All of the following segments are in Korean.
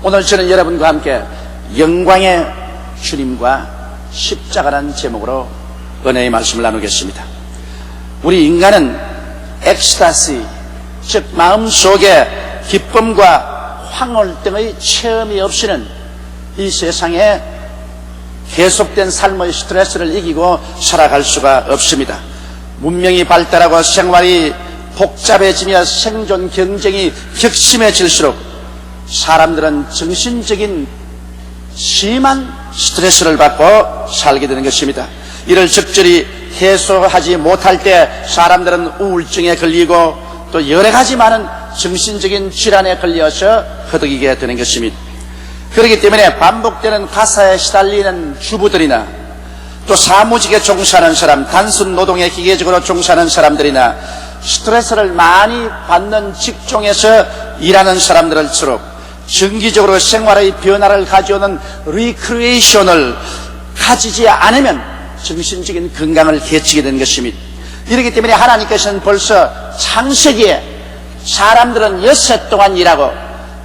오늘 저는 여러분과 함께 영광의 주님과 십자가라는 제목으로 은혜의 말씀을 나누겠습니다. 우리 인간은 엑스타시, 즉 마음속에 기쁨과 황홀 등의 체험이 없이는 이 세상에 계속된 삶의 스트레스를 이기고 살아갈 수가 없습니다. 문명이 발달하고 생활이 복잡해지며 생존 경쟁이 격심해질수록 사람들은 정신적인 심한 스트레스를 받고 살게 되는 것입니다. 이를 적절히 해소하지 못할 때 사람들은 우울증에 걸리고 또 여러 가지 많은 정신적인 질환에 걸려서 허덕이게 되는 것입니다. 그렇기 때문에 반복되는 가사에 시달리는 주부들이나 또 사무직에 종사하는 사람, 단순 노동에 기계적으로 종사하는 사람들이나 스트레스를 많이 받는 직종에서 일하는 사람들일수록 정기적으로 생활의 변화를 가져오는 리크리에이션을 가지지 않으면 정신적인 건강을 해치게 되는 것입니다. 이렇기 때문에 하나님께서는 벌써 창세기에 사람들은 엿새 동안 일하고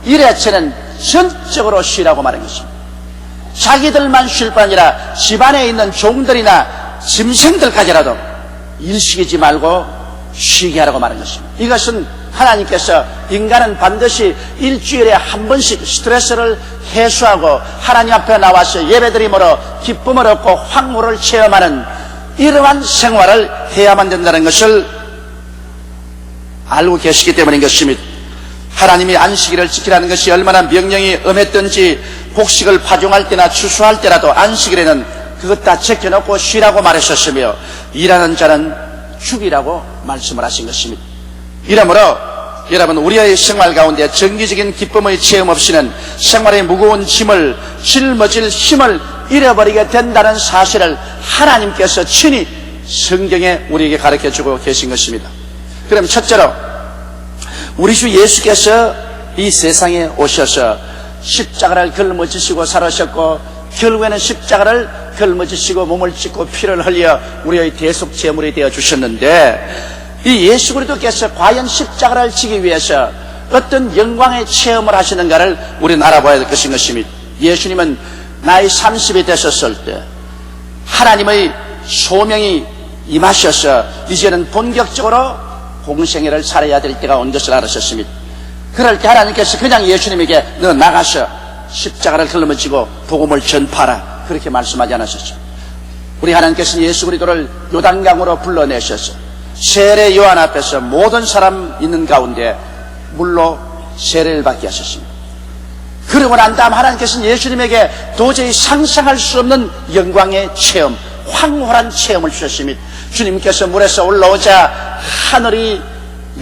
일해체는 전적으로 쉬라고 말한 것입니다. 자기들만 쉴 뿐 아니라 집안에 있는 종들이나 짐승들까지라도 일시키지 말고 쉬게 하라고 말한 것입니다. 이것은 하나님께서 인간은 반드시 일주일에 한 번씩 스트레스를 해소하고 하나님 앞에 나와서 예배드림으로 기쁨을 얻고 황홀을 체험하는 이러한 생활을 해야만 된다는 것을 알고 계시기 때문인 것입니다. 하나님이 안식일을 지키라는 것이 얼마나 명령이 엄했던지 곡식을 파종할 때나 추수할 때라도 안식일에는 그것 다 제껴놓고 쉬라고 말하셨으며 일하는 자는 죽이라고 말씀을 하신 것입니다. 이러므로 여러분, 우리의 생활 가운데 정기적인 기쁨의 체험 없이는 생활의 무거운 짐을 짊어질 힘을 잃어버리게 된다는 사실을 하나님께서 친히 성경에 우리에게 가르쳐주고 계신 것입니다. 그럼 첫째로 우리 주 예수께서 이 세상에 오셔서 십자가를 걸머지시고 살아셨고 결국에는 십자가를 걸머지시고 몸을 찢고 피를 흘려 우리의 대속 제물이 되어 주셨는데 이 예수 그리스도께서 과연 십자가를 지기 위해서 어떤 영광의 체험을 하시는가를 우리는 알아봐야 될 것인 것입니다. 예수님은 나이 30이 되셨을 때 하나님의 소명이 임하셔서 이제는 본격적으로 공생애를 살아야 될 때가 온 것을 알으셨습니다. 그럴 때 하나님께서 그냥 예수님에게 너 나가서 십자가를 걸머지고 복음을 전파하라 그렇게 말씀하지 않으셨죠. 우리 하나님께서는 예수 그리스도를 요단강으로 불러내셔서 세례 요한 앞에서 모든 사람 있는 가운데 물로 세례를 받게 하셨습니다. 그러고 난 다음 하나님께서는 예수님에게 도저히 상상할 수 없는 영광의 체험, 황홀한 체험을 주셨습니다. 주님께서 물에서 올라오자 하늘이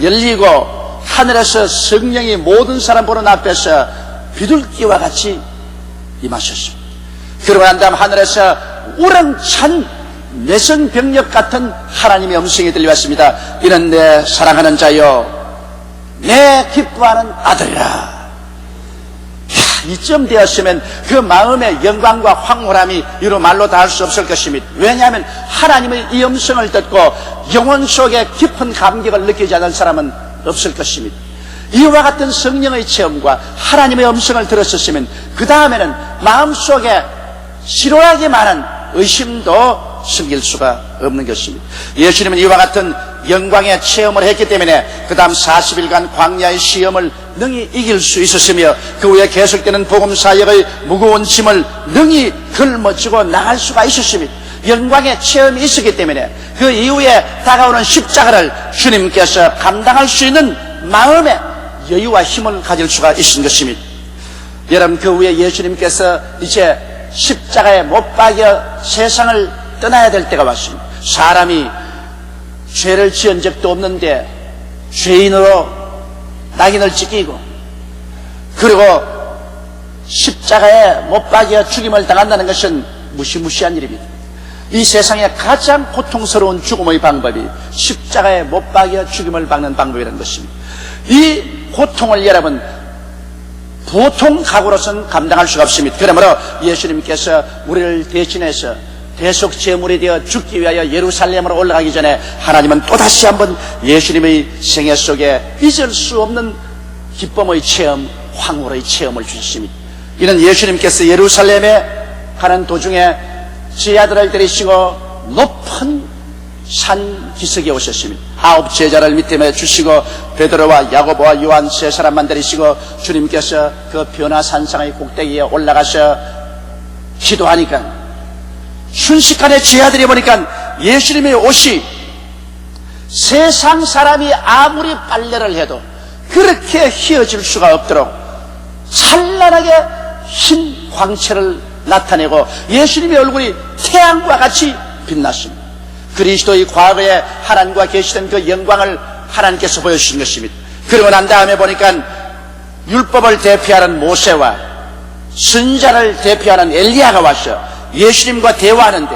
열리고 하늘에서 성령이 모든 사람 보는 앞에서 비둘기와 같이 임하셨습니다. 그러고 난 다음 하늘에서 우렁찬 내성병력 같은 하나님의 음성이 들려왔습니다. 이는 내 사랑하는 자요 내 기뻐하는 아들이라. 이쯤 되었으면 그 마음의 영광과 황홀함이 이루 말로 다 할 수 없을 것입니다. 왜냐하면 하나님의 이 음성을 듣고 영혼 속에 깊은 감격을 느끼지 않을 사람은 없을 것입니다. 이와 같은 성령의 체험과 하나님의 음성을 들었었으면 그 다음에는 마음속에 싫어하기 많은 의심도 숨길 수가 없는 것입니다. 예수님은 이와 같은 영광의 체험을 했기 때문에 그 다음 40일간 광야의 시험을 능히 이길 수 있었으며 그 후에 계속되는 복음사역의 무거운 짐을 능히 걸머쥐고 나갈 수가 있었습니다. 영광의 체험이 있었기 때문에 그 이후에 다가오는 십자가를 주님께서 감당할 수 있는 마음의 여유와 힘을 가질 수가 있는 것입니다. 여러분, 그 후에 예수님께서 이제 십자가에 못 박여 세상을 떠나야 될 때가 왔습니다. 사람이 죄를 지은 적도 없는데 죄인으로 낙인을 찍히고 그리고 십자가에 못 박여 죽임을 당한다는 것은 무시무시한 일입니다. 이 세상에 가장 고통스러운 죽음의 방법이 십자가에 못 박여 죽임을 받는 방법이라는 것입니다. 이 고통을 여러분 보통 각오로서는 감당할 수가 없습니다. 그러므로 예수님께서 우리를 대신해서 대속 제물이 되어 죽기 위하여 예루살렘으로 올라가기 전에 하나님은 또다시 한번 예수님의 생애 속에 잊을 수 없는 기쁨의 체험, 황홀의 체험을 주셨습니다. 이는 예수님께서 예루살렘에 가는 도중에 제자들을 데리시고 높은 산 기슭에 오셨습니다. 9 제자를 밑에 주시고 베드로와 야고보와 요한 3사람만 데리시고 주님께서 그 변화산상의 꼭대기에 올라가서 기도하니까 순식간에 제자들이 보니까 예수님의 옷이 세상 사람이 아무리 빨래를 해도 그렇게 휘어질 수가 없도록 찬란하게 흰 광채를 나타내고 예수님의 얼굴이 태양과 같이 빛났습니다. 그리스도의 과거에 하나님과 계시던 그 영광을 하나님께서 보여주신 것입니다. 그러고 난 다음에 보니까 율법을 대표하는 모세와 선지자를 대표하는 엘리야가 와서 예수님과 대화하는데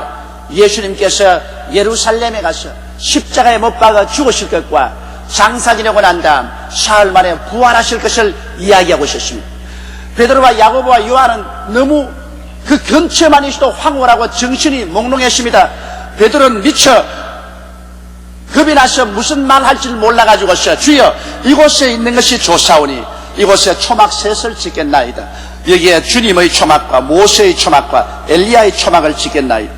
예수님께서 예루살렘에 가서 십자가에 못 박아 죽으실 것과 장사 지내고 난 다음 사흘 만에 부활하실 것을 이야기하고 있었습니다. 베드로와 야고보와 요한은 너무 그 근처에만 있어도 황홀하고 정신이 몽롱했습니다. 베드로는 미처 겁이 나서 무슨 말 할지 몰라가지고서 주여 이곳에 있는 것이 좋사오니 이곳에 초막셋을 짓겠나이다. 여기에 주님의 초막과 모세의 초막과 엘리야의 초막을 짓겠나이다.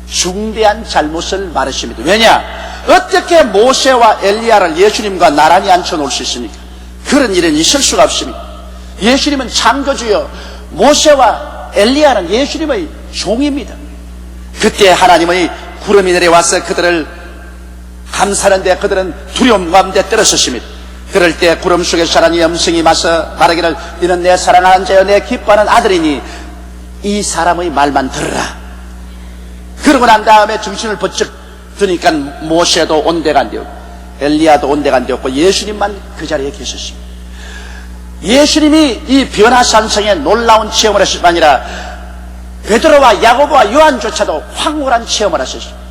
중대한 잘못을 말하십니다. 왜냐? 어떻게 모세와 엘리야를 예수님과 나란히 앉혀놓을 수 있습니까? 그런 일은 있을 수가 없습니다. 예수님은 창조주요, 모세와 엘리야는 예수님의 종입니다. 그때 하나님의 구름이 내려와서 그들을 감싸는데 그들은 두려움 가운데 떨어졌습니다. 그럴 때 구름 속에서 하나님의 음성이 와서 말하기를 이는 내 사랑하는 자여 내 기뻐하는 아들이니 이 사람의 말만 들으라. 그러고 난 다음에 정신을 번쩍 드니까 모세도 온데가 안 되었고 엘리야도 온데가 안 되었고 예수님만 그 자리에 계셨습니다. 예수님이 이 변화산성에 놀라운 체험을 하실 뿐 아니라 베드로와 야고보와 요한조차도 황홀한 체험을 하셨습니다.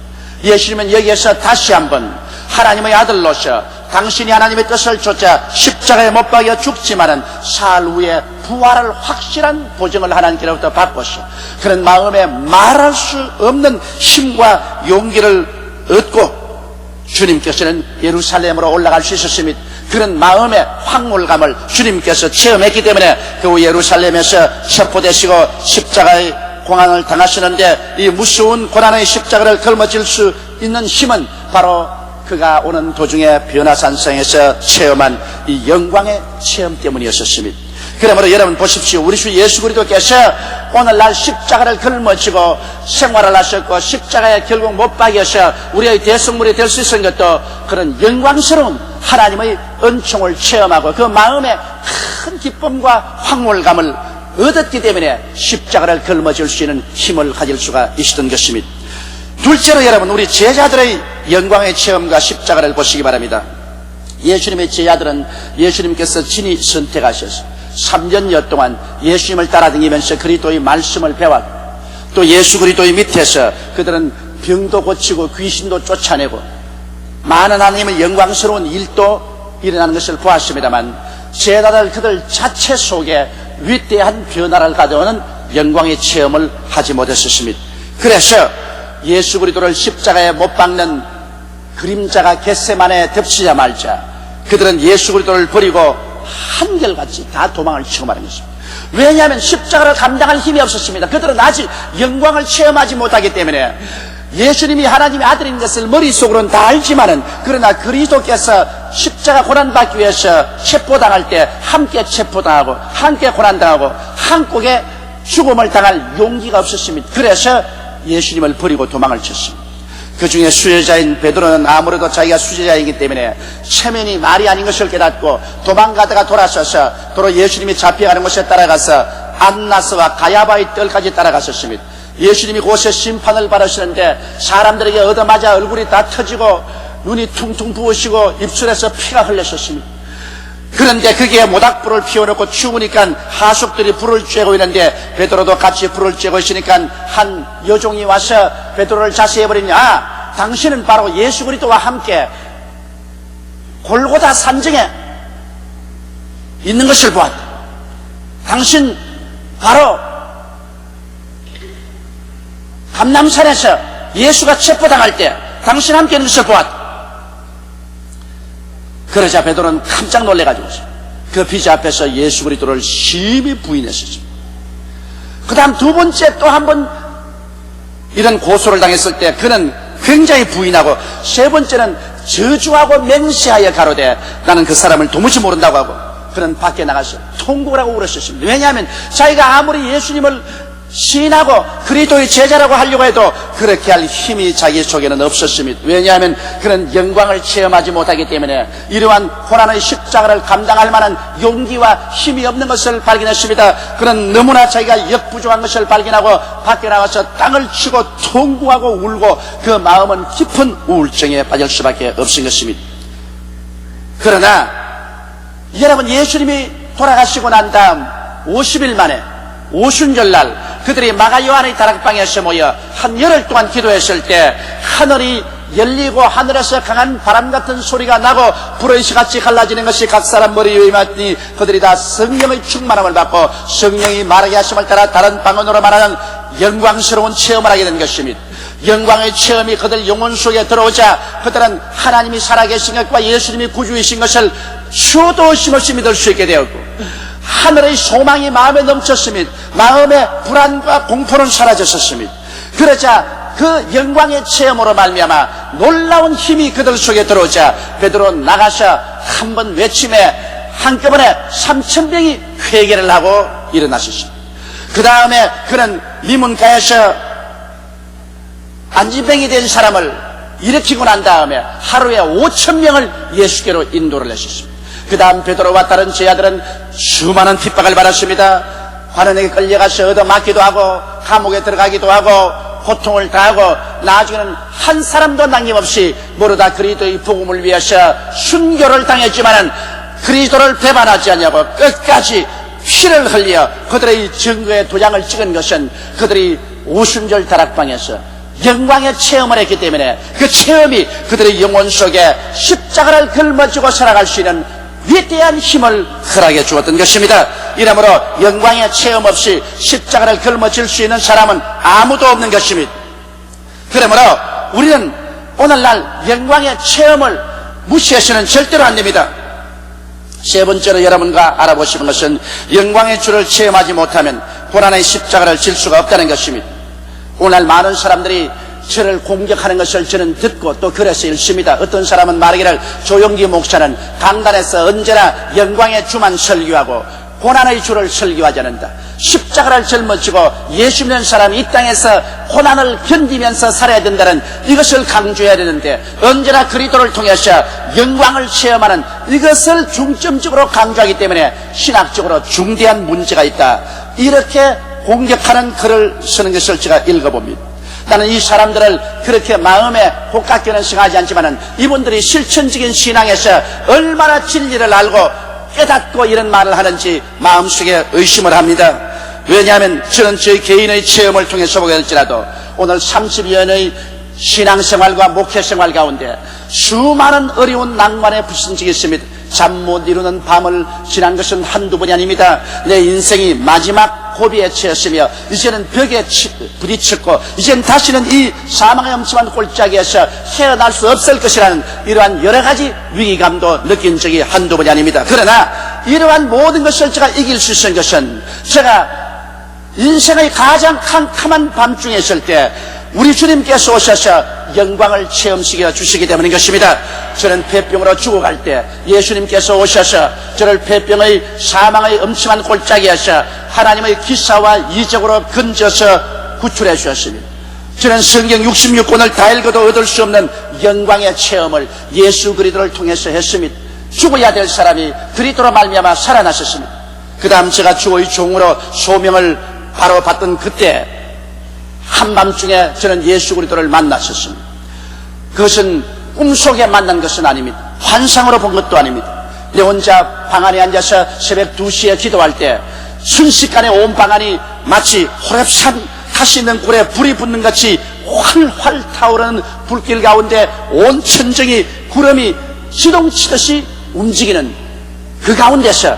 예수님은 여기에서 다시 한번 하나님의 아들로서 당신이 하나님의 뜻을 쫓아 십자가에 못 박여 죽지만은 사흘 후에 부활을 확실한 보증을 하나님께로부터 받고서 그런 마음에 말할 수 없는 힘과 용기를 얻고 주님께서는 예루살렘으로 올라갈 수 있었습니다. 그런 마음의 황홀감을 주님께서 체험했기 때문에 그 예루살렘에서 첩보되시고 십자가의 고난을 당하시는데 이 무서운 고난의 십자가를 걸머질 수 있는 힘은 바로 그가 오는 도중에 변화산성에서 체험한 이 영광의 체험 때문이었습니다. 그러므로 여러분 보십시오. 우리 주 예수 그리스도께서 오늘날 십자가를 걸머지고 생활을 하셨고 십자가에 결국 못 박여서 우리의 대성물이 될 수 있는 것도 그런 영광스러운 하나님의 은총을 체험하고 그 마음에 큰 기쁨과 황홀감을 얻었기 때문에 십자가를 걸머질 수 있는 힘을 가질 수가 있었던 것입니다. 둘째로 여러분 우리 제자들의 영광의 체험과 십자가를 보시기 바랍니다. 예수님의 제자들은 예수님께서 친히 선택하셔서 3년여 동안 예수님을 따라다니면서 그리스도의 말씀을 배웠고 또 예수 그리스도의 밑에서 그들은 병도 고치고 귀신도 쫓아내고 많은 하나님의 영광스러운 일도 일어나는 것을 보았습니다만 제자들 그들 자체 속에 위대한 변화를 가져오는 영광의 체험을 하지 못했습니다. 그래서 예수 그리스도를 십자가에 못 박는 그림자가 겟세마네에 덮치자마자 그들은 예수 그리스도를 버리고 한결같이 다 도망을 치고 마는 것입니다. 왜냐하면 십자가를 감당할 힘이 없었습니다. 그들은 아직 영광을 체험하지 못하기 때문에 예수님이 하나님의 아들인 것을 머릿속으로는 다 알지만은 그러나 그리스도께서 십자가 고난받기 위해서 체포당할 때 함께 체포당하고 함께 고난당하고 한국에 죽음을 당할 용기가 없었습니다. 그래서 예수님을 버리고 도망을 쳤습니다. 그 중에 수제자인 베드로는 아무래도 자기가 수제자이기 때문에 체면이 말이 아닌 것을 깨닫고 도망가다가 돌아서서 도로 예수님이 잡혀가는 곳에 따라가서 안나스와 가야바의 뜰까지 따라갔었습니다. 예수님이 그곳에 심판을 받으시는데 사람들에게 얻어맞아 얼굴이 다 터지고 눈이 퉁퉁 부으시고 입술에서 피가 흘렸었습니다. 그런데 거기에 모닥불을 피워놓고 추우니까 하숙들이 불을 쬐고 있는데 베드로도 같이 불을 쬐고 있으니까 한 여종이 와서 베드로를 자세히 해버리니 당신은 바로 예수 그리스도와 함께 골고다 산정에 있는 것을 보았다. 당신 바로 감람산에서 예수가 체포당할 때 당신 함께 있는 것을 보았다. 그러자 베드로는 깜짝 놀래가지고 그 비자 앞에서 예수 그리스도를 심히 부인했었습니다. 그 다음 두 번째 또 한 번 이런 고소를 당했을 때 그는 굉장히 부인하고, 세 번째는 저주하고 맹세하여 가로되 나는 그 사람을 도무지 모른다고 하고, 그는 밖에 나가서 통곡을 하고 울었었습니다. 왜냐하면 자기가 아무리 예수님을 시인하고 그리스도의 제자라고 하려고 해도 그렇게 할 힘이 자기 속에는 없었습니다. 왜냐하면 그는 영광을 체험하지 못하기 때문에 이러한 고난의 십자가를 감당할 만한 용기와 힘이 없는 것을 발견했습니다. 그는 너무나 자기가 역부족한 것을 발견하고 밖에 나가서 땅을 치고 통곡하고 울고 그 마음은 깊은 우울증에 빠질 수밖에 없은 것입니다. 그러나 여러분, 예수님이 돌아가시고 난 다음 50일 만에 오순절날 그들이 마가 요한의 다락방에서 모여 한 열흘 동안 기도했을 때 하늘이 열리고 하늘에서 강한 바람 같은 소리가 나고 불의 시같이 갈라지는 것이 각 사람 머리 위에 임하니 그들이 다 성령의 충만함을 받고 성령이 말하게 하심을 따라 다른 방언으로 말하는 영광스러운 체험을 하게 된 것입니다. 영광의 체험이 그들 영혼 속에 들어오자 그들은 하나님이 살아계신 것과 예수님이 구주이신 것을 수도 없이 믿을 수 있게 되었고, 하늘의 소망이 마음에 넘쳤습니다. 마음의 불안과 공포는 사라졌었습니다. 그러자 그 영광의 체험으로 말미암아 놀라운 힘이 그들 속에 들어오자 베드로 나가서 한번 외침에 한꺼번에 3,000명이 회개를 하고 일어났었습니다. 그 다음에 그는 미문가에서 안진병이 된 사람을 일으키고 난 다음에 하루에 5,000명을 예수께로 인도를 했었습니다. 그 다음 베드로와 다른 제자들은 수많은 핍박을 받았습니다. 관원에게 끌려가서 얻어맞기도 하고 감옥에 들어가기도 하고 고통을 당하고 나중에는 한 사람도 남김없이 모두 다 그리스도의 복음을 위해서 순교를 당했지만은 그리스도를 배반하지 않냐고 끝까지 피를 흘려 그들의 증거의 도장을 찍은 것은 그들이 오순절 다락방에서 영광의 체험을 했기 때문에 그 체험이 그들의 영혼 속에 십자가를 걸머쥐고 살아갈 수 있는 위대한 힘을 허락해 주었던 것입니다. 이러므로 영광의 체험 없이 십자가를 걸머쥘 수 있는 사람은 아무도 없는 것입니다. 그러므로 우리는 오늘날 영광의 체험을 무시해서는 절대로 안 됩니다. 세 번째로 여러분과 알아보시는 것은 영광의 주를 체험하지 못하면 고난의 십자가를 질 수가 없다는 것입니다. 오늘날 많은 사람들이 저를 공격하는 것을 저는 듣고 또 그래서 읽습니다. 어떤 사람은 말하기를 조용기 목사는 강단에서 언제나 영광의 주만 설교하고 고난의 주를 설교하지 않는다. 십자가를 짊어지고 예수 믿는 사람이 이 땅에서 고난을 견디면서 살아야 된다는 이것을 강조해야 되는데 언제나 그리스도를 통해서 영광을 체험하는 이것을 중점적으로 강조하기 때문에 신학적으로 중대한 문제가 있다. 이렇게 공격하는 글을 쓰는 것을 제가 읽어봅니다. 나는 이 사람들을 그렇게 마음에 복각견은 생각하지 않지만은 이분들이 실천적인 신앙에서 얼마나 진리를 알고 깨닫고 이런 말을 하는지 마음속에 의심을 합니다. 왜냐하면 저는 저희 개인의 체험을 통해서 보게 될지라도 오늘 30여 년의 신앙생활과 목회생활 가운데 수많은 어려운 난관에 부딪힌 적이 있습니다. 잠 못 이루는 밤을 지난 것은 한두 번이 아닙니다. 내 인생이 마지막 고비에 처했으며 이제는 벽에 부딪혔고 이제는 다시는 이 사망의 엄침한 골짜기에서 헤어날 수 없을 것이라는 이러한 여러 가지 위기감도 느낀 적이 한두 번이 아닙니다. 그러나 이러한 모든 것을 제가 이길 수 있는 것은 제가 인생의 가장 캄캄한 밤중에 있을 때 우리 주님께서 오셔서 영광을 체험시켜 주시기 때문인 것입니다. 저는 폐병으로 죽어갈 때 예수님께서 오셔서 저를 폐병의 사망의 엄침한 골짜기에서 하나님의 기사와 이적으로 건져서 구출해 주셨습니다. 저는 성경 66권을 다 읽어도 얻을 수 없는 영광의 체험을 예수 그리스도를 통해서 했습니다. 죽어야 될 사람이 그리스도로 말미암아 살아나셨습니다. 그 다음 제가 주의 종으로 소명을 바로 받던 그때 한밤중에 저는 예수 그리스도를 만났었습니다. 그것은 꿈속에 만난 것은 아닙니다. 환상으로 본 것도 아닙니다. 내 혼자 방 안에 앉아서 새벽 2시에 기도할 때 순식간에 온 방 안이 마치 호렙산 가시 있는 굴에 불이 붙는 같이 활활 타오르는 불길 가운데 온 천정이 구름이 시동치듯이 움직이는 그 가운데서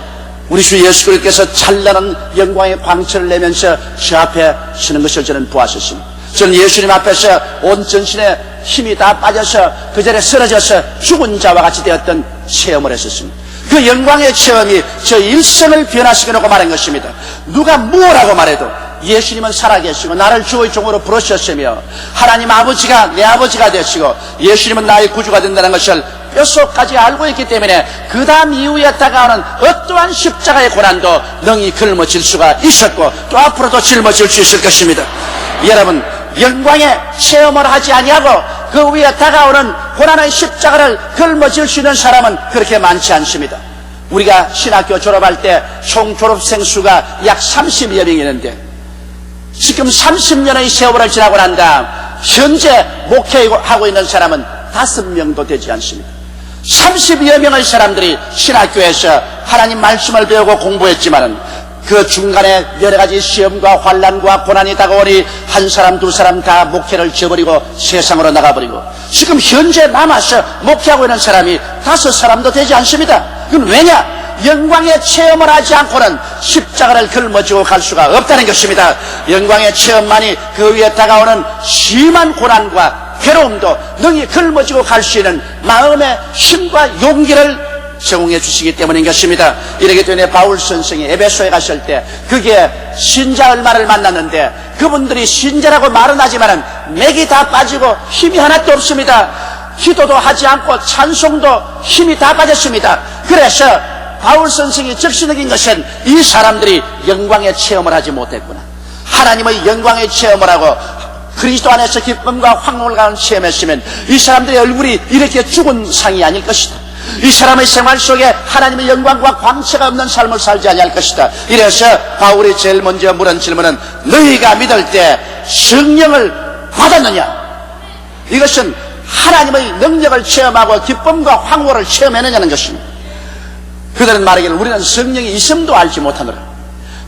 우리 주 예수 그리스도께서 찬란한 영광의 광채를 내면서 저 앞에 서는 것을 저는 보았었습니다. 저는 예수님 앞에서 온 전신에 힘이 다 빠져서 그 자리에 쓰러져서 죽은 자와 같이 되었던 체험을 했었습니다. 그 영광의 체험이 저 일생을 변화시켜놓고 말한 것입니다. 누가 무엇라고 말해도 예수님은 살아계시고 나를 주의 종으로 부르셨으며 하나님 아버지가 내 아버지가 되시고 예수님은 나의 구주가 된다는 것을 뼛속까지 알고 있기 때문에 그 다음 이후에 다가오는 어떠한 십자가의 고난도 능히 짊어질 수가 있었고 또 앞으로도 짊어질 수 있을 것입니다. 여러분, 영광의 체험을 하지 아니하고 그 위에 다가오는 고난의 십자가를 짊어질 수 있는 사람은 그렇게 많지 않습니다. 우리가 신학교 졸업할 때 총 졸업생 수가 약 30여 명이 있는데 지금 30년의 세월을 지나고 난 다음 현재 목회하고 있는 사람은 5명도 되지 않습니다. 30여 명의 사람들이 신학교에서 하나님 말씀을 배우고 공부했지만은 그 중간에 여러 가지 시험과 환난과 고난이 다가오니 한 사람 두 사람 다 목회를 저버리고 세상으로 나가버리고 지금 현재 남아서 목회하고 있는 사람이 5사람도 되지 않습니다. 그건 왜냐? 영광의 체험을 하지 않고는 십자가를 짊어지고 갈 수가 없다는 것입니다. 영광의 체험만이 그 위에 다가오는 심한 고난과 괴로움도 능히 짊어지고 갈 수 있는 마음의 힘과 용기를 제공해 주시기 때문인 것입니다. 이렇기 때문에 바울 선생이 에베소에 갔을 때 그게 신자 얼마를 만났는데 그분들이 신자라고 말은 하지만은 맥이 다 빠지고 힘이 하나도 없습니다. 기도도 하지 않고 찬송도 힘이 다 빠졌습니다. 그래서 바울 선생이 적시적인 것은 이 사람들이 영광의 체험을 하지 못했구나. 하나님의 영광의 체험을 하고 그리스도 안에서 기쁨과 황홀을 가는 체험했으면 이 사람들의 얼굴이 이렇게 죽은 상이 아닐 것이다. 이 사람의 생활 속에 하나님의 영광과 광채가 없는 삶을 살지 아니할 것이다. 이래서 바울이 제일 먼저 물은 질문은 너희가 믿을 때 성령을 받았느냐? 이것은 하나님의 능력을 체험하고 기쁨과 황홀을 체험했느냐는 것입니다. 그들은 말하기를 우리는 성령이 있음도 알지 못하노라.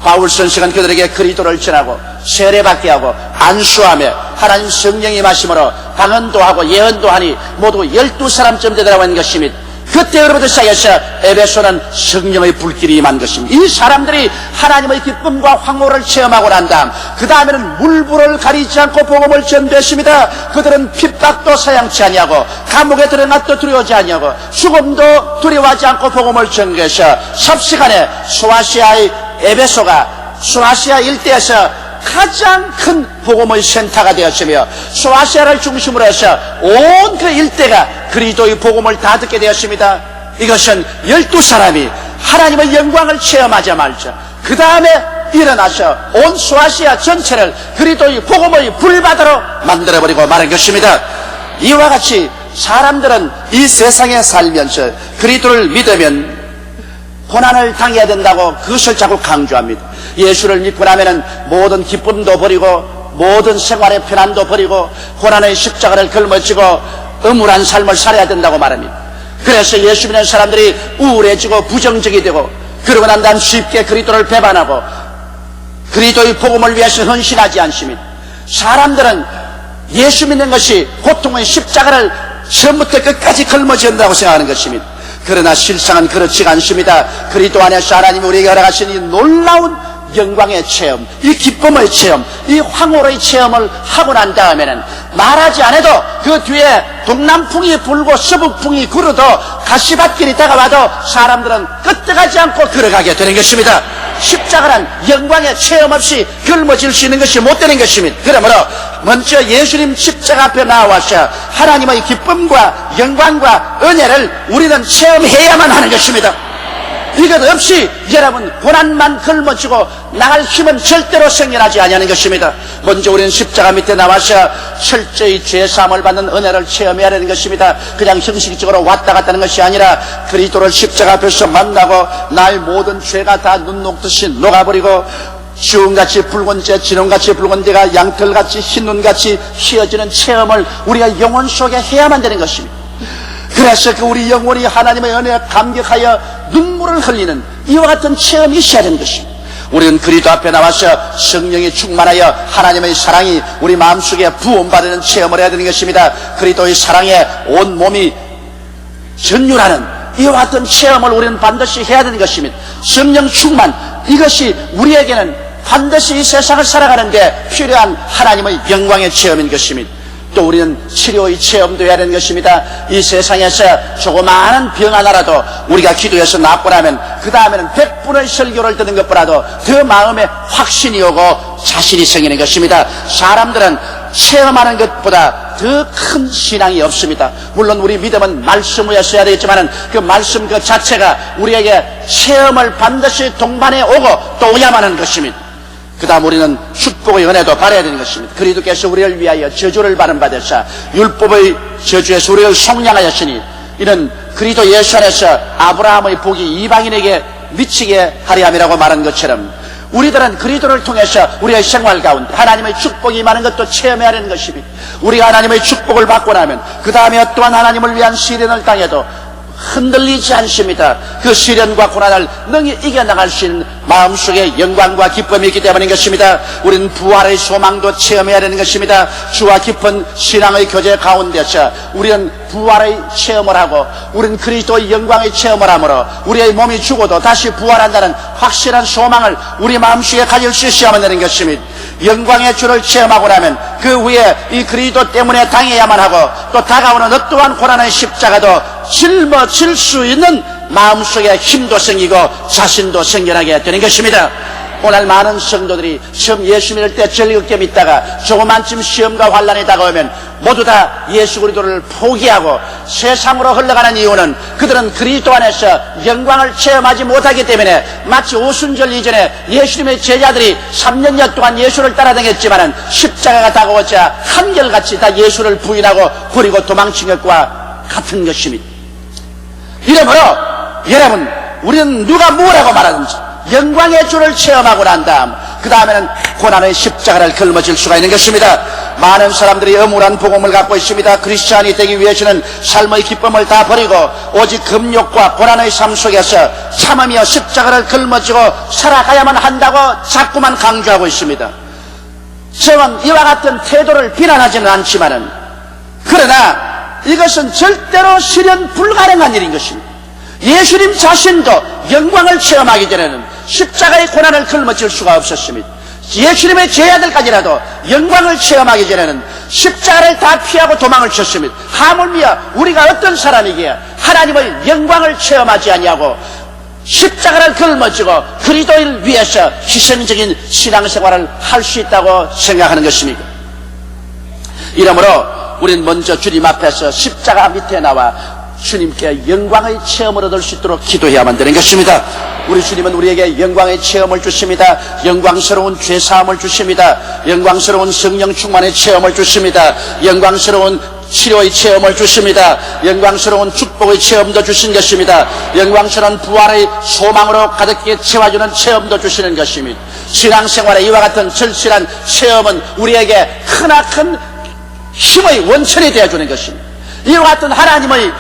바울 선생은 그들에게 그리스도를 전하고 세례받게 하고 안수하며 하나님 성령이 임하심으로 방언도 하고 예언도 하니 모두 12사람쯤 되더라고 하는 것입니다. 그때로부터 시작해서 에베소는 성령의 불길이 임한 것입니다. 이 사람들이 하나님의 기쁨과 황홀을 체험하고 난 다음 그 다음에는 물불을 가리지 않고 복음을 전도했습니다. 그들은 핍박도 사양치 아니하고 감옥에 들어갔도 두려워하지 아니하고 죽음도 두려워하지 않고 복음을 전도해서 삽시간에 소아시아의 에베소가 소아시아 일대에서 가장 큰 복음의 센터가 되었으며 소아시아를 중심으로 해서 온 그 일대가 그리스도의 복음을 다 듣게 되었습니다. 이것은 12사람이 하나님의 영광을 체험하자마자 그 다음에 일어나서 온 소아시아 전체를 그리스도의 복음의 불바다로 만들어버리고 말한 것입니다. 이와 같이 사람들은 이 세상에 살면서 그리스도를 믿으면 고난을 당해야 된다고 그것을 자꾸 강조합니다. 예수를 믿고 나면은 모든 기쁨도 버리고 모든 생활의 편안도 버리고 고난의 십자가를 짊어지고 음울한 삶을 살아야 된다고 말합니다. 그래서 예수 믿는 사람들이 우울해지고 부정적이 되고 그러고 난 다음 쉽게 그리스도를 배반하고 그리스도의 복음을 위해서 헌신하지 않습니다. 사람들은 예수 믿는 것이 고통의 십자가를 처음부터 끝까지 짊어져야 한다고 생각하는 것입니다. 그러나 실상은 그렇지가 않습니다. 그리스도 안에서 하나님이 우리에게 허락하신 이 놀라운 영광의 체험, 이 기쁨의 체험, 이 황홀의 체험을 하고 난 다음에는 말하지 않아도 그 뒤에 동남풍이 불고 서북풍이 불어도 가시밭길이 다가와도 사람들은 끄떡하지 않고 걸어가게 되는 것입니다. 십자가는 영광의 체험 없이 짊어질 수 있는 것이 못 되는 것입니다. 그러므로 먼저 예수님 십자가 앞에 나와서 하나님의 기쁨과 영광과 은혜를 우리는 체험해야만 하는 것입니다. 이것 없이 여러분 고난만 짊어지고 나갈 힘은 절대로 생겨나지 아니하는 것입니다. 먼저 우리는 십자가 밑에 나와서 철저히 죄사함을 받는 은혜를 체험해야 하는 것입니다. 그냥 형식적으로 왔다 갔다 하는 것이 아니라 그리스도를 십자가 앞에서 만나고 나의 모든 죄가 다 눈 녹듯이 녹아버리고 지온같이 붉은 재, 진홍같이 붉은 데가 양털같이 흰 눈같이 휘어지는 체험을 우리가 영혼 속에 해야만 되는 것입니다. 그래서 그 우리 영혼이 하나님의 은혜에 감격하여 눈물을 흘리는 이와 같은 체험이 있어야 되는 것입니다. 우리는 그리스도 앞에 나와서 성령이 충만하여 하나님의 사랑이 우리 마음속에 부음받는 체험을 해야 되는 것입니다. 그리스도의 사랑에 온 몸이 전율하는 이와 같은 체험을 우리는 반드시 해야 되는 것입니다. 성령 충만, 이것이 우리에게는 반드시 이 세상을 살아가는데 필요한 하나님의 영광의 체험인 것입니다. 또 우리는 치료의 체험도 해야 되는 것입니다. 이 세상에서 조그마한 병 하나라도 우리가 기도해서 낫고 나면 그 다음에는 100분의 설교를 듣는 것보다도 더 마음에 확신이 오고 자신이 생기는 것입니다. 사람들은 체험하는 것보다 더 큰 신앙이 없습니다. 물론 우리 믿음은 말씀이었어야 되겠지만 그 말씀 그 자체가 우리에게 체험을 반드시 동반해 오고 또 오야만 하는 것입니다. 그 다음 우리는 축복의 은혜도 받아야 되는 것입니다. 그리스도께서 우리를 위하여 저주를 받은 바 되사 율법의 저주에서 우리를 속량하였으니 이는 그리스도 예수 안에서 아브라함의 복이 이방인에게 미치게 하려 함이라고 말한 것처럼 우리들은 그리스도를 통해서 우리의 생활 가운데 하나님의 축복이 임하는 것도 체험해야 하는 것입니다. 우리가 하나님의 축복을 받고 나면 그 다음에 어떠한 하나님을 위한 시련을 당해도 흔들리지 않습니다. 그 시련과 고난을 능히 이겨나갈 수 있는 마음속에 영광과 기쁨이 있기 때문인 것입니다. 우리는 부활의 소망도 체험해야 되는 것입니다. 주와 깊은 신앙의 교제 가운데서 우리는 부활의 체험을 하고 우리는 그리스도의 영광의 체험을 하므로 우리의 몸이 죽어도 다시 부활한다는 확실한 소망을 우리 마음속에 가질 수 있어야만 되는 것입니다. 영광의 주를 체험하고 나면 그 후에 이 그리스도 때문에 당해야만 하고 또 다가오는 어떠한 고난의 십자가도 짊어질 수 있는 마음속에 힘도 생기고 자신도 생겨나게 되는 것입니다. 오늘 많은 성도들이 처음 예수 믿을 때 즐겁게 믿다가 조그만쯤 시험과 환난이 다가오면 모두 다 예수 그리스도를 포기하고 세상으로 흘러가는 이유는 그들은 그리스도 안에서 영광을 체험하지 못하기 때문에 마치 오순절 이전에 예수님의 제자들이 3년여 동안 예수를 따라다녔지만 십자가가 다가오자 한결같이 다 예수를 부인하고 버리고 도망친 것과 같은 것입니다. 이러므로 여러분 우리는 누가 뭐라고 말하든지 영광의 주를 체험하고 난 다음 그 다음에는 고난의 십자가를 걸머질 수가 있는 것입니다. 많은 사람들이 엄울한 복음을 갖고 있습니다. 크리스찬이 되기 위해서는 삶의 기쁨을 다 버리고 오직 금욕과 고난의 삶 속에서 참으며 십자가를 걸머지고 살아가야만 한다고 자꾸만 강조하고 있습니다. 저는 이와 같은 태도를 비난하지는 않지만은 그러나 이것은 절대로 실현 불가능한 일인 것입니다. 예수님 자신도 영광을 체험하기 전에는 십자가의 고난을 걸머질 수가 없었습니다. 예수님의 제자들까지라도 영광을 체험하기 전에는 십자가를 다 피하고 도망을 쳤습니다. 하물며 우리가 어떤 사람이기에 하나님의 영광을 체험하지 아니하고 십자가를 걸머지고 그리스도를 위해서 희생적인 신앙생활을 할 수 있다고 생각하는 것입니다. 이러므로 우리는 먼저 주님 앞에서 십자가 밑에 나와 주님께 영광의 체험을 얻을 수 있도록 기도해야만 되는 것입니다. 우리 주님은 우리에게 영광의 체험을 주십니다. 영광스러운 죄사함을 주십니다. 영광스러운 성령 충만의 체험을 주십니다. 영광스러운 치료의 체험을 주십니다. 영광스러운 축복의 체험도 주신 것입니다. 영광스러운 부활의 소망으로 가득히 채워주는 체험도 주시는 것입니다. 신앙생활에 이와 같은 절실한 체험은 우리에게 크나큰 힘의 원천이 되어주는 것입니다. 이와 같은 하나님의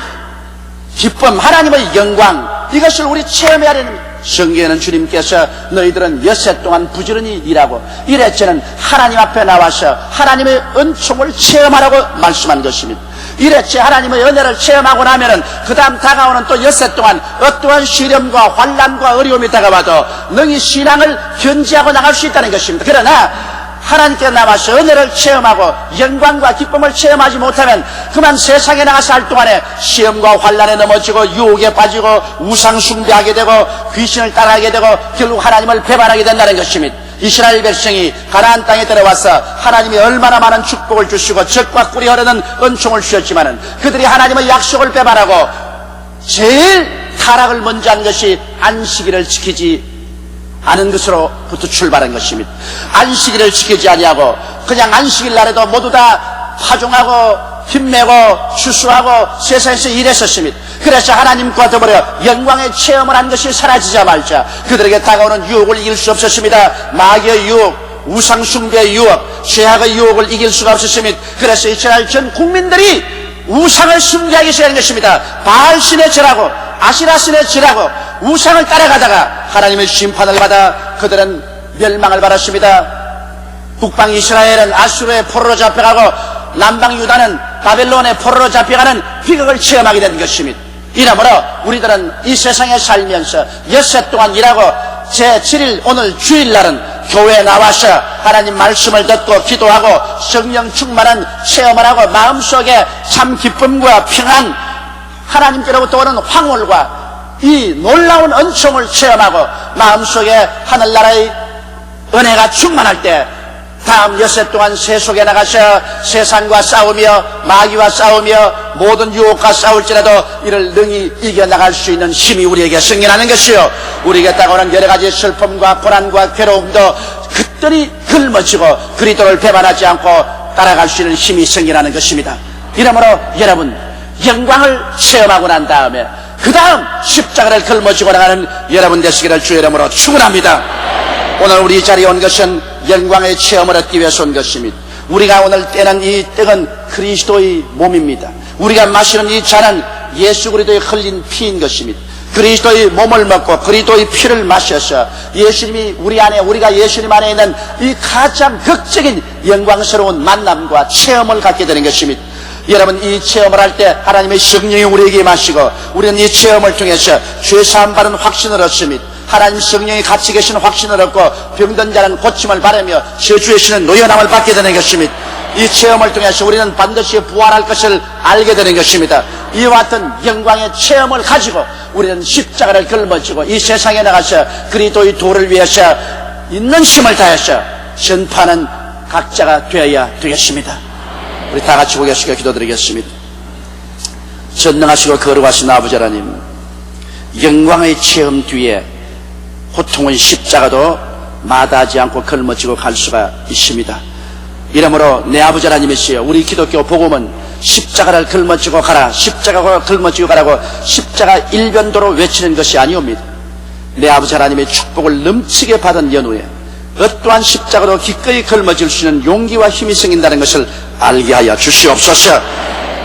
기쁨, 하나님의 영광, 이것을 우리 체험해야 되는 성경에는 주님께서 너희들은 엿새 동안 부지런히 일하고 이래저는 하나님 앞에 나와서 하나님의 은총을 체험하라고 말씀한 것입니다. 이래째 하나님의 은혜를 체험하고 나면은 그 다음 다가오는 또 엿새 동안 어떠한 시련과 환난과 어려움이 다가와도 능히 신앙을 견지하고 나갈 수 있다는 것입니다. 그러나 하나님께 나와서 은혜를 체험하고 영광과 기쁨을 체험하지 못하면 그만 세상에 나가서 할 동안에 시험과 환난에 넘어지고 유혹에 빠지고 우상 숭배하게 되고 귀신을 따라하게 되고 결국 하나님을 배반하게 된다는 것입니다. 이스라엘 백성이 가나안 땅에 들어와서 하나님이 얼마나 많은 축복을 주시고 젖과 꿀이 흐르는 은총을 주셨지만은 그들이 하나님의 약속을 배반하고 제일 타락을 먼저 한 것이 안식일을 지키지 않은 것으로부터 출발한 것입니다. 안식일을 지키지 아니하고 그냥 안식일 날에도 모두 다 파종하고 힘내고 추수하고 세상에서 일했었습니다. 그래서 하나님과 더불어 영광의 체험을 한 것이 사라지자마자 그들에게 다가오는 유혹을 이길 수 없었습니다. 마귀의 유혹, 우상숭배의 유혹, 죄악의 유혹을 이길 수가 없었습니다. 그래서 이스라엘 전 국민들이 우상을 숭배하기 시작한 것입니다. 바알신의 절하고 아시라신의 절하고 우상을 따라가다가 하나님의 심판을 받아 그들은 멸망을 받았습니다. 북방 이스라엘은 아수르의 포로로 잡혀가고 남방 유다는 바벨론의 포로로 잡혀가는 비극을 체험하게 된 것입니다. 이러므로 우리들은 이 세상에 살면서 엿새 동안 일하고 제7일 오늘 주일날은 교회에 나와서 하나님 말씀을 듣고 기도하고 성령 충만한 체험을 하고 마음속에 참 기쁨과 평안, 하나님께로부터 오는 황홀과 이 놀라운 은총을 체험하고 마음속에 하늘나라의 은혜가 충만할 때 다음 엿새 동안 세속에 나가서 세상과 싸우며 마귀와 싸우며 모든 유혹과 싸울지라도 이를 능히 이겨나갈 수 있는 힘이 우리에게 생겨나는 것이요, 우리에게 다가오는 여러 가지 슬픔과 고난과 괴로움도 그들이 짊어지고 그리스도를 배반하지 않고 따라갈 수 있는 힘이 생겨나는 것입니다. 이러므로 여러분, 영광을 체험하고 난 다음에 그 다음 십자가를 짊어지고 나가는 여러분 되시기를 주의 이름으로 축원합니다. 오늘 우리 자리에 온 것은 영광의 체험을 얻기 위해서 온 것입니다. 우리가 오늘 떼는 이 떡은 그리스도의 몸입니다. 우리가 마시는 이 잔은 예수 그리스도의 흘린 피인 것입니다. 그리스도의 몸을 먹고 그리스도의 피를 마셔서 예수님이 우리 안에, 우리가 예수님 안에 있는 이 가장 극적인 영광스러운 만남과 체험을 갖게 되는 것입니다. 여러분, 이 체험을 할 때 하나님의 성령이 우리에게 마시고 우리는 이 체험을 통해서 죄 사함 받은 확신을 얻습니다. 하나님 성령이 같이 계시는 확신을 얻고 병든 자는 고침을 바라며 저주의 신은 노연함을 받게 되는 것입니다. 이 체험을 통해서 우리는 반드시 부활할 것을 알게 되는 것입니다. 이와 같은 영광의 체험을 가지고 우리는 십자가를 짊어지고 이 세상에 나가서 그리스도의 도를 위해서 있는 힘을 다해서 전파하는 각자가 되어야 되겠습니다. 우리 다 같이 고개 숙여 기도드리겠습니다. 전능하시고 거룩하신 아버지 하나님, 영광의 체험 뒤에 고통의 십자가도 마다하지 않고 짊어지고 갈 수가 있습니다. 이러므로 내 아버지 하나님이시여, 우리 기독교 복음은 십자가를 짊어지고 가라, 십자가를 짊어지고 가라고 십자가 일변도로 외치는 것이 아니옵니다. 내 아버지 하나님의 축복을 넘치게 받은 연후에 어떠한 십자가로 기꺼이 짊어질 수 있는 용기와 힘이 생긴다는 것을 알게 하여 주시옵소서.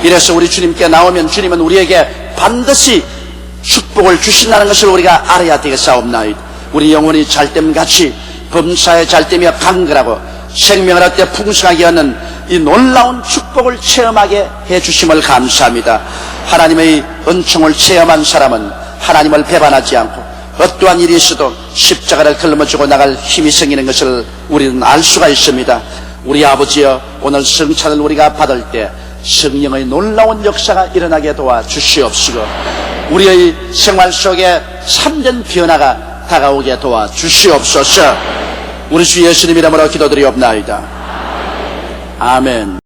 이래서 우리 주님께 나오면 주님은 우리에게 반드시 축복을 주신다는 것을 우리가 알아야 되겠사옵나이다. 우리 영혼이 잘됨같이 범사에 잘되며 강건하고 생명을 얻되 풍성하게 얻는 이 놀라운 축복을 체험하게 해주심을 감사합니다. 하나님의 은총을 체험한 사람은 하나님을 배반하지 않고 어떠한 일이 있어도 십자가를 짊어지고 나갈 힘이 생기는 것을 우리는 알 수가 있습니다. 우리 아버지여, 오늘 성찬을 우리가 받을 때 성령의 놀라운 역사가 일어나게 도와 주시옵시고 우리의 생활 속에 참된 변화가 다가오게 도와 주시옵소서. 우리 주 예수님 이름으로 기도드리옵나이다. 아멘.